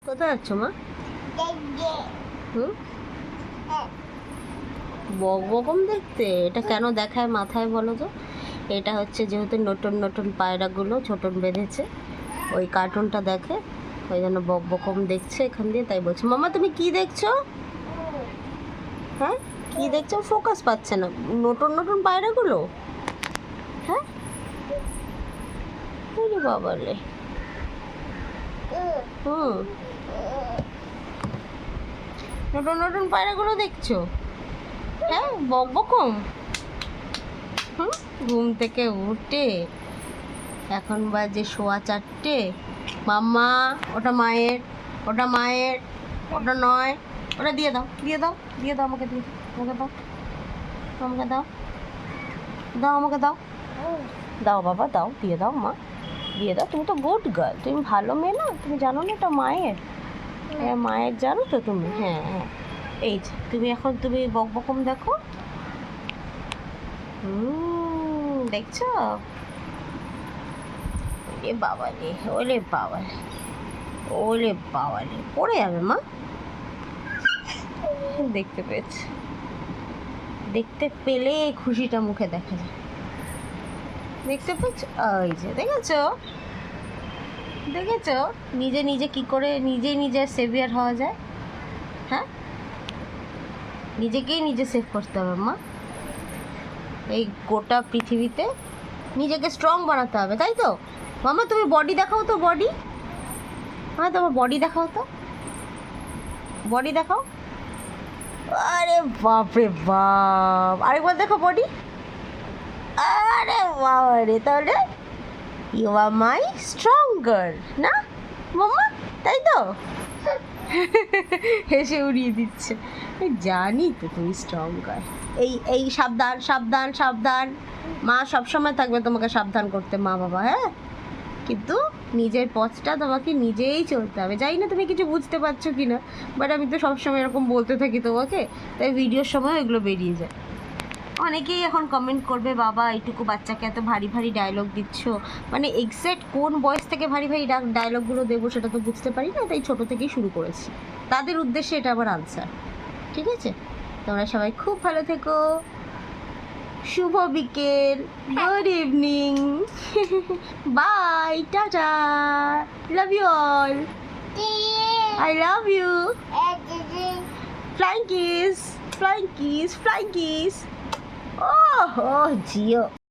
কোথায় যাচ্ছ মা? হুম, বকবকম দেখতে? এটা কেন দেখায় মাথায় বলো তো? এটা হচ্ছে যেহেতু নতুন নতুন পায়রাগুলো ছোটন বেঁধেছে, ওই কার্টুনটা দেখে, ওই জন্য বকবকম দেখছে এখান দিয়ে, তাই বলছে। মামা তুমি কি দেখছো? হ্যাঁ, কি দেখছো? ফোকাস পাচ্ছে না। নতুন নতুন পায়রাগুলো। হ্যাঁ, ওরে বাবা রে। হুম, নতুন নতুন পায়রাগুলো দেখছো? হ্যাঁ, বকবকম। হুম, ঘুম থেকে উঠে এখন বাজে 4:15। মাম্মা, ওটা মায়ের, ওটা মায়ের, ওটা নয়, ওটা দিয়ে দাও, দিয়ে দাও, দিয়ে দাও, আমাকে দিয়ে দাও, আমাকে দাও, আমাকে দাও, দাও, আমাকে দাও, দাও বাবা, দাও, দিয়ে দাও মা, দিয়ে দাও। তুমি তো গুড গার্ল, তুমি ভালো মেয়ে না? তুমি জানো না এটা মায়ের? হ্যাঁ, মায়ের জানো তো তুমি? হ্যাঁ হ্যাঁ, এই যে তুমি এখন তুমি বকবকম দেখো। দেখছো? ওরে বাবা রে, ওরে বাবা রে, ওরে বাবা রে, পড়ে যাবে মা। দেখতে পেয়েছে, দেখতে পেলে খুশিটা মুখে দেখা যায়। দেখতে পেয়েছ? ওই যে দেখেছো, দেখেছো নিজে নিজে কি করে নিজে নিজের সেভিয়ার হওয়া যায়? হ্যাঁ, নিজেকেই নিজে সেভ করতে হবে মা। এই গোটা পৃথিবীতে নিজেকে স্ট্রং বানাতে হবে, তাই তো? মামা তুমি বডি দেখাও তো, বডি। হ্যাঁ, তোমার বডি দেখাও তো, বডি দেখাও। আরে বাপ রে বাপ, আরেকবার দেখো বডি। আরে বাবা রে, তাহলে you are my strong girl না মাম্মা, তাই তো? হেসে উড়িয়ে দিচ্ছে। জানি তো তুমি স্ট্রং গার্ল। এই এই সাবধান, সাবধান, সাবধান। মা সবসময় থাকবে তোমাকে সাবধান করতে, মা বাবা। হ্যাঁ, কিন্তু নিজের পথটা তোমাকে নিজেই চলতে হবে। জানি না তুমি কিছু বুঝতে পারছো কি না, বাট আমি তো সবসময় এরকম বলতে থাকি তোমাকে, তাই ভিডিওর সময় এগুলো বেরিয়ে যায়। অনেকেই এখন কমেন্ট করবে, বাবা এইটুকু বাচ্চাকে এত ভারী ভারী ডায়লগ দিচ্ছ, মানে এক্স্যাক্ট কোন বয়স থেকে ভারী ভারী ডায়লগগুলো দেবো সেটা তো বুঝতে পারি না, তাই ছোটো থেকেই শুরু করেছি। তাদের উদ্দেশ্যে এটা আমার আনসার। ঠিক আছে, তোমরা সবাই খুব ভালো থেকো। শুভ বিকেল, good evening, bye, tata, love you all, I love you, flying kiss, flying kiss, flying kiss. Oh, oh, Gio.